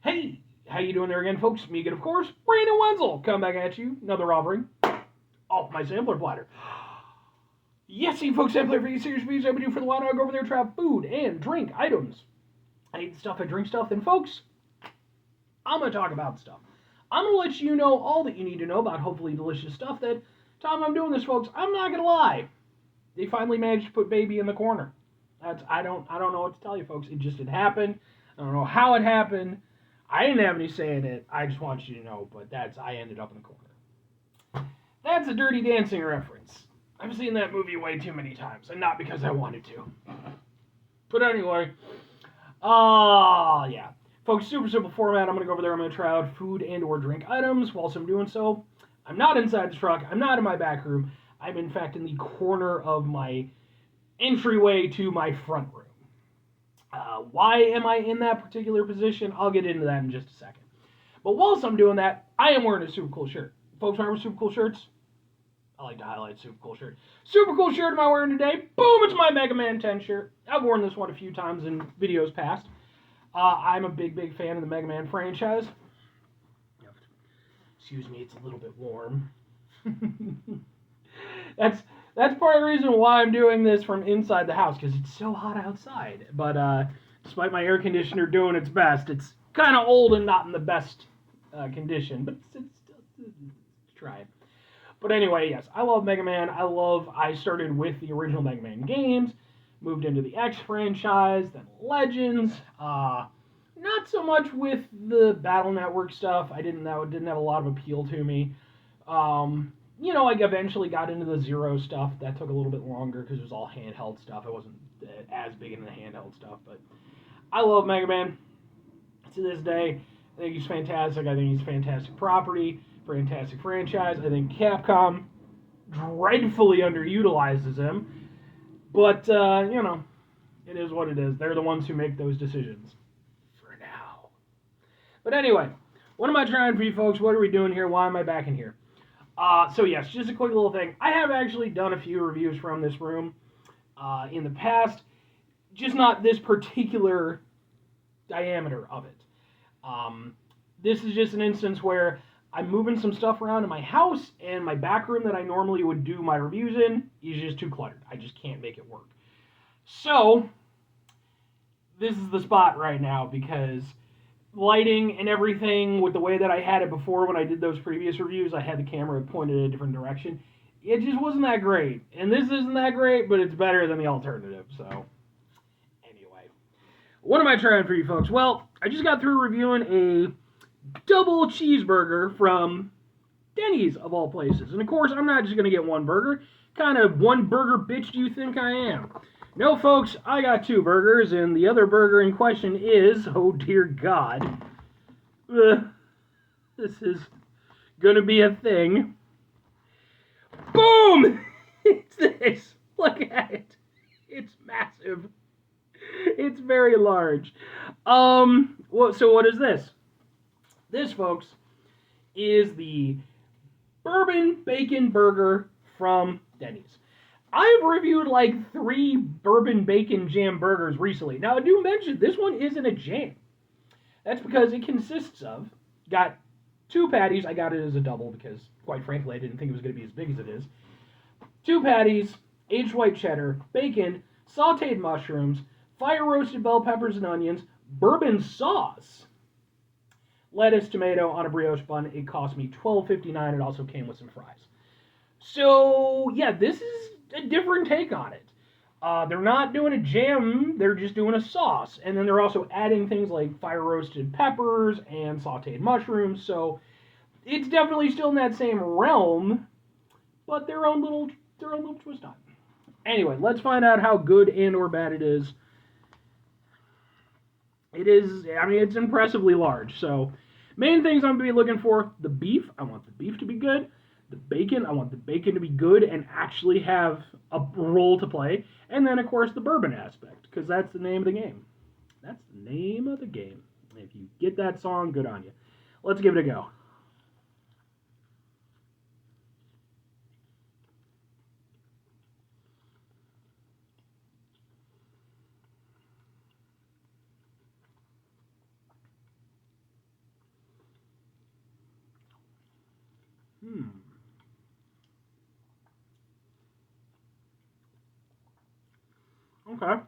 Hey, how you doing there again, folks? Me again, of course, Brandon Wenzel, come back at you, another offering off my sampler platter. Yes, you folks, sampler for you serious reviews I do for the water. I go over there, try food and drink items. I eat stuff, I drink stuff, and folks, I'm going to talk about stuff. I'm going to let you know all that you need to know about hopefully delicious stuff that time I'm doing this, folks, I'm not going to lie. They finally managed to put baby in the corner. I don't know what to tell you, folks. It just had happened. I don't know how it happened. I didn't have any say in it. I just want you to know, but I ended up in the corner. That's a Dirty Dancing reference. I've seen that movie way too many times, and not because I wanted to. But anyway, yeah. Folks, super simple format. I'm going to go over there. I'm going to try out food and or drink items. Whilst I'm doing so, I'm not inside the truck. I'm not in my back room. I'm, in fact, in the corner of my entryway to my front room. Why am I in that particular position? I'll get into that in just a second. But whilst I'm doing that, I am wearing a super cool shirt. Folks, remember super cool shirts? I like to highlight super cool shirt. Super cool shirt am I wearing today? Boom, it's my Mega Man 10 shirt. I've worn this one a few times in videos past. I'm a big fan of the Mega Man franchise. Excuse me, it's a little bit warm. That's part of the reason why I'm doing this from inside the house, because it's so hot outside. But despite my air conditioner doing its best, it's kind of old and not in the best condition. But it's still try it. But anyway, yes, I love Mega Man. I started with the original Mega Man games, moved into the X franchise, then Legends. Not so much with the Battle Network stuff. That didn't have a lot of appeal to me. I eventually got into the Zero stuff. That took a little bit longer because it was all handheld stuff. I wasn't as big into the handheld stuff, but I love Mega Man to this day. I think he's fantastic. I think he's a fantastic property, fantastic franchise. I think Capcom dreadfully underutilizes him, but it is what it is. They're the ones who make those decisions for now. But anyway, what am I trying for you folks? What are we doing here? Why am I back in here? So yes, just a quick little thing. I have actually done a few reviews from this room in the past, just not this particular diameter of it. This is just an instance where I'm moving some stuff around in my house, and my back room that I normally would do my reviews in is just too cluttered. I just can't make it work. So, this is the spot right now, because lighting and everything with the way that I had it before when I did those previous reviews, I had the camera pointed in a different direction. It just wasn't that great. And this isn't that great, but it's better than the alternative. So, anyway. What am I trying for you folks? Well, I just got through reviewing a double cheeseburger from Denny's, of all places. And of course, I'm not just going to get one burger. Kind of one burger bitch do you think I am? No, folks, I got two burgers, and the other burger in question is, oh dear God, this is gonna be a thing. Boom! It's this. Look at it. It's massive. It's very large. So what is this? This, folks, is the Bourbon Bacon Burger from Denny's. I've reviewed like 3 bourbon bacon jam burgers recently. Now, I do mention this one isn't a jam. That's because it consists of, got 2 patties. I got it as a double because, quite frankly, I didn't think it was going to be as big as it is. 2 patties, aged white cheddar, bacon, sauteed mushrooms, fire-roasted bell peppers and onions, bourbon sauce, lettuce, tomato on a brioche bun. It cost me $12.59. It also came with some fries. So, yeah, this is a different take on it. They're not doing a jam, they're just doing a sauce. And then they're also adding things like fire-roasted peppers and sauteed mushrooms. So, it's definitely still in that same realm, but their own little twist on it. Anyway, let's find out how good and or bad it is. It's impressively large. So, main things I'm going to be looking for, the beef. I want the beef to be good. The bacon, I want the bacon to be good and actually have a role to play. And then, of course, the bourbon aspect, because that's the name of the game. That's the name of the game. If you get that song, good on you. Let's give it a go. Hmm. Okay. All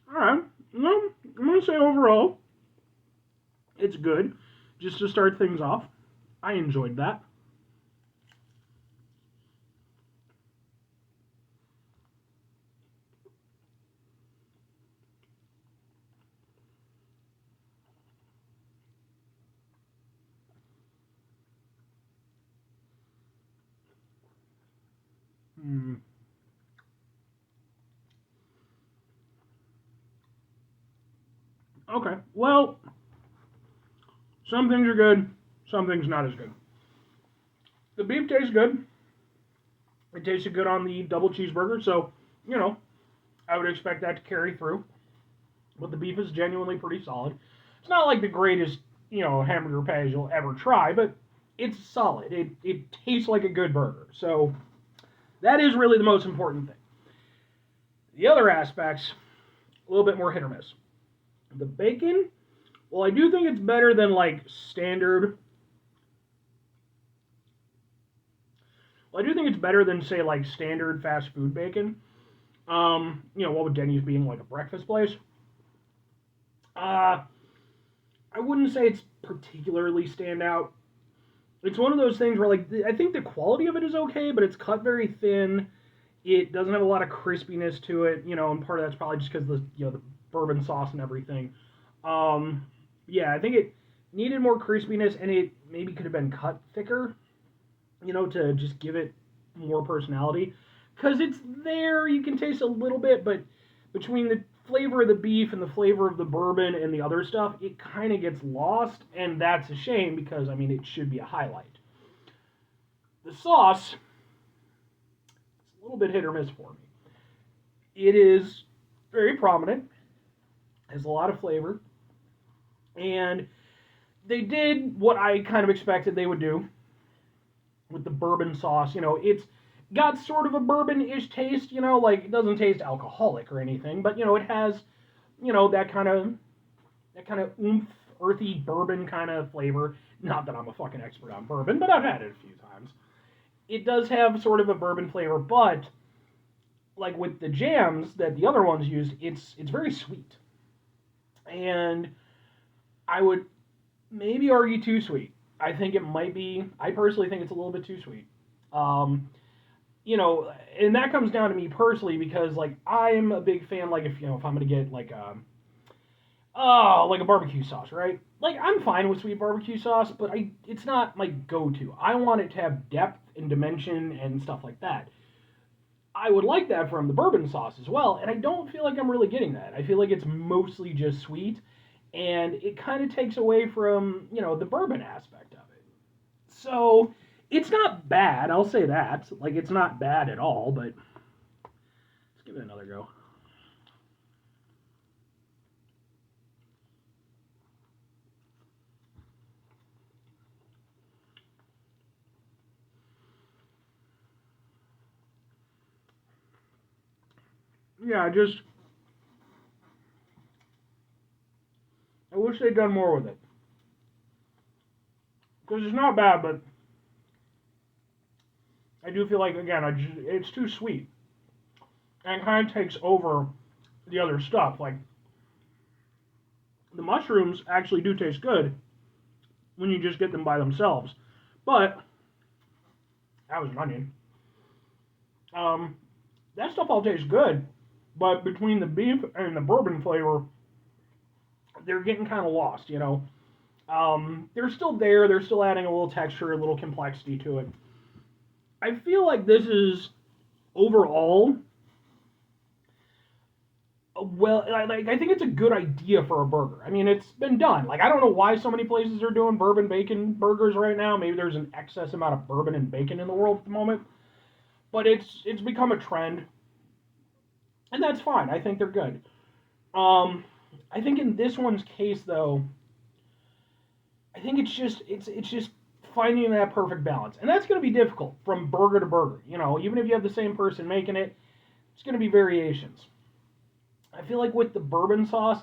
right. Well, I'm gonna say overall, it's good. Just to start things off, I enjoyed that. Hmm. Okay. Well, some things are good. Some things not as good. The beef tastes good. It tasted good on the double cheeseburger, so you know I would expect that to carry through. But the beef is genuinely pretty solid. It's not like the greatest, hamburger patties you'll ever try, but it's solid. It tastes like a good burger. So that is really the most important thing. The other aspects, a little bit more hit or miss. The bacon, well, I do think it's better than like standard. Well, I do think it's better than say like standard fast food bacon. What with Denny's being like a breakfast place. Uh, I wouldn't say it's particularly stand out. It's one of those things where like I think the quality of it is okay, but it's cut very thin. It doesn't have a lot of crispiness to it, and part of that's probably just because the bourbon sauce and everything. Um, yeah, I think it needed more crispiness, and it maybe could have been cut thicker, to just give it more personality. Because it's there, you can taste a little bit, but between the flavor of the beef and the flavor of the bourbon and the other stuff, it kind of gets lost, and that's a shame because I mean it should be a highlight. The sauce, it's a little bit hit or miss for me. It is very prominent, has a lot of flavor, and they did what I kind of expected they would do with the bourbon sauce. It's got sort of a bourbon-ish taste. Like it doesn't taste alcoholic or anything, but it has, that kind of oomph, earthy bourbon kind of flavor. Not that I'm a fucking expert on bourbon, but I've had it a few times. It does have sort of a bourbon flavor, but like with the jams that the other ones used, it's very sweet, and I would maybe argue too sweet. I think it might be. I personally think it's a little bit too sweet. Um, and that comes down to me personally because like I'm a big fan. Like if I'm gonna get like a barbecue sauce, right? Like I'm fine with sweet barbecue sauce, but it's not my go-to. I want it to have depth and dimension and stuff like that. I would like that from the bourbon sauce as well, and I don't feel like I'm really getting that. I feel like it's mostly just sweet, and it kind of takes away from the bourbon aspect of it. So it's not bad. I'll say that. Like it's not bad at all, but let's give it another go. Yeah, I wish they'd done more with it because it's not bad, but I do feel like again, it's too sweet and kind of takes over the other stuff. Like the mushrooms actually do taste good when you just get them by themselves, but that was an onion. Um, that stuff all tastes good, but between the beef and the bourbon flavor, they're getting kind of lost. They're still there. They're still adding a little texture, a little complexity to it. I feel like this is overall well. I think it's a good idea for a burger. I mean, it's been done. Like I don't know why so many places are doing bourbon bacon burgers right now. Maybe there's an excess amount of bourbon and bacon in the world at the moment, but it's become a trend, and that's fine. I think they're good. Um, I think in this one's case though, I think it's just finding that perfect balance, and that's going to be difficult from burger to burger. Even if you have the same person making it, it's going to be variations. I feel like with the bourbon sauce,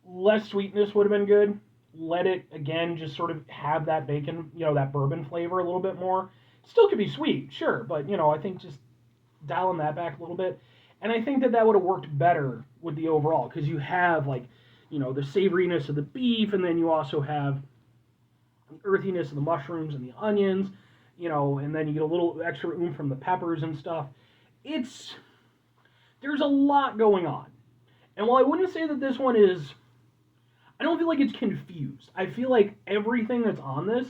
less sweetness would have been good. let it, again, just sort of have that bacon, that bourbon flavor a little bit more. Still could be sweet, sure, but, I think just dialing that back a little bit. And I think that would have worked better with the overall, because you have, like, the savoriness of the beef, and then you also have the earthiness of the mushrooms and the onions, and then you get a little extra oomph from the peppers and stuff. There's a lot going on. And while I wouldn't say that this one is, I don't feel like it's confused. I feel like everything that's on this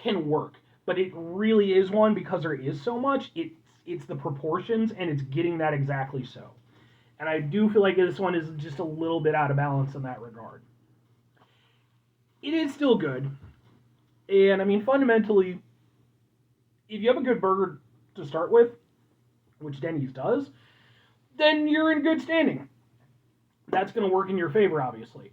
can work. But it really is one, because there is so much, it's the proportions, and it's getting that exactly so. And I do feel like this one is just a little bit out of balance in that regard. It is still good. And, I mean, fundamentally, if you have a good burger to start with, which Denny's does, then you're in good standing. That's going to work in your favor, obviously.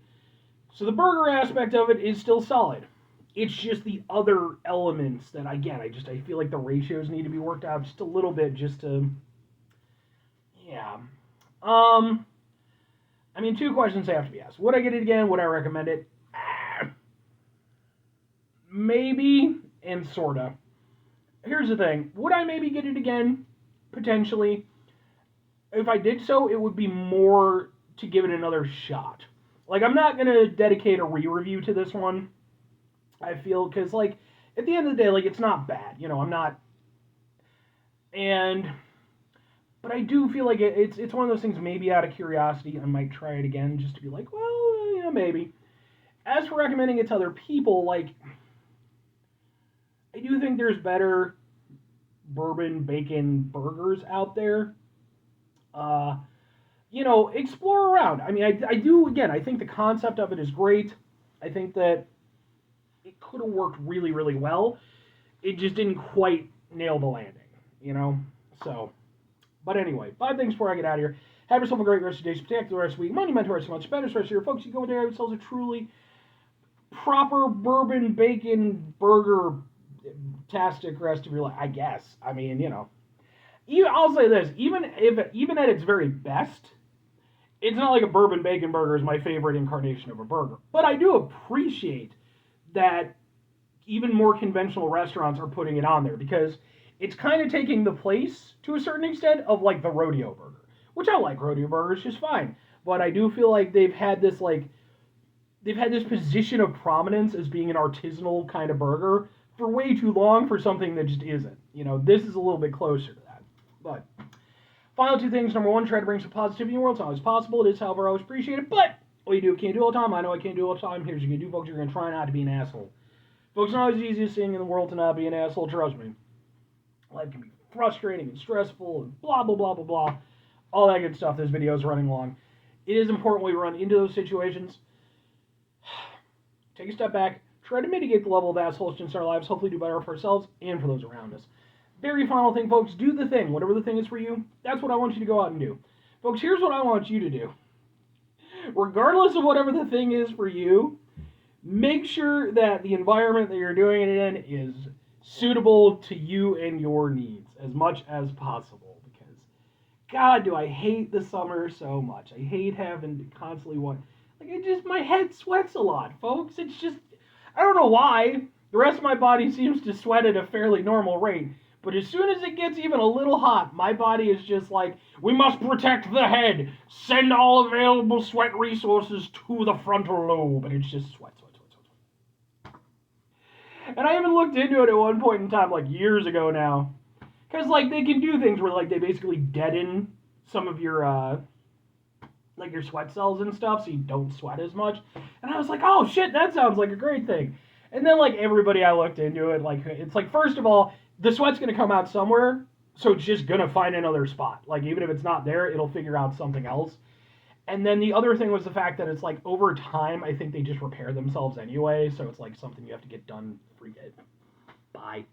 So the burger aspect of it is still solid. It's just the other elements that, again, I feel like the ratios need to be worked out just a little bit, just to, yeah. I mean, 2 questions have to be asked. Would I get it again? Would I recommend it? Maybe, and sorta. Here's the thing. Would I maybe get it again? Potentially. If I did so, it would be more to give it another shot. Like, I'm not going to dedicate a re-review to this one, I feel, because, like, at the end of the day, like, it's not bad. I'm not... But I do feel like it's one of those things, maybe out of curiosity, I might try it again, just to be like, well, maybe. As for recommending it to other people, like, I do think there's better bourbon bacon burgers out there. Explore around. I mean, I do, again, I think the concept of it is great. I think that it could have worked really, really well. It just didn't quite nail the landing, So, but anyway, 5 things before I get out of here. Have yourself a great rest of your day. Protect the rest of the week. Monumental rest of the month. Spend the rest of your folks. You go in there, have yourselves a truly proper bourbon bacon burger tastic rest of your life, I guess. I mean, I'll say this, even at its very best, it's not like a bourbon bacon burger is my favorite incarnation of a burger. But I do appreciate that even more conventional restaurants are putting it on there, because it's kind of taking the place, to a certain extent, of, like, the rodeo burger. Which I like rodeo burgers just fine. But I do feel like they've had this position of prominence as being an artisanal kind of burger for way too long for something that just isn't. This is a little bit closer to that. But final 2 things. Number 1, try to bring some positivity in the world. It's not always possible. It is, however, always appreciated. But what you do can't do all the time. I know I can't do all the time. Here's what you can do, folks. You're going to try not to be an asshole. Folks, it's not always the easiest thing in the world to not be an asshole. Trust me. Life can be frustrating and stressful and blah, blah, blah, blah, blah. All that good stuff. This video is running long. It is important when we run into those situations. Take a step back. Try to mitigate the level of assholishness in our lives. Hopefully do better for ourselves and for those around us. Very final thing, folks. Do the thing. Whatever the thing is for you, that's what I want you to go out and do. Folks, here's what I want you to do. Regardless of whatever the thing is for you, make sure that the environment that you're doing it in is suitable to you and your needs as much as possible. Because, God, do I hate the summer so much. I hate having to constantly my head sweats a lot, folks. It's just, I don't know why. The rest of my body seems to sweat at a fairly normal rate. But as soon as it gets even a little hot, my body is just like, we must protect the head. Send all available sweat resources to the frontal lobe. And it's just sweat. And I even looked into it at one point in time, like years ago now. Because, like, they can do things where, like, they basically deaden some of your, like, your sweat cells and stuff so you don't sweat as much. And I was like, oh, shit, that sounds like a great thing. And then, like, everybody I looked into it, like, it's like, first of all, the sweat's going to come out somewhere, so it's just going to find another spot. Like, even if it's not there, it'll figure out something else. And then the other thing was the fact that it's like, over time, I think they just repair themselves anyway, so it's like something you have to get done. Forget. Bye.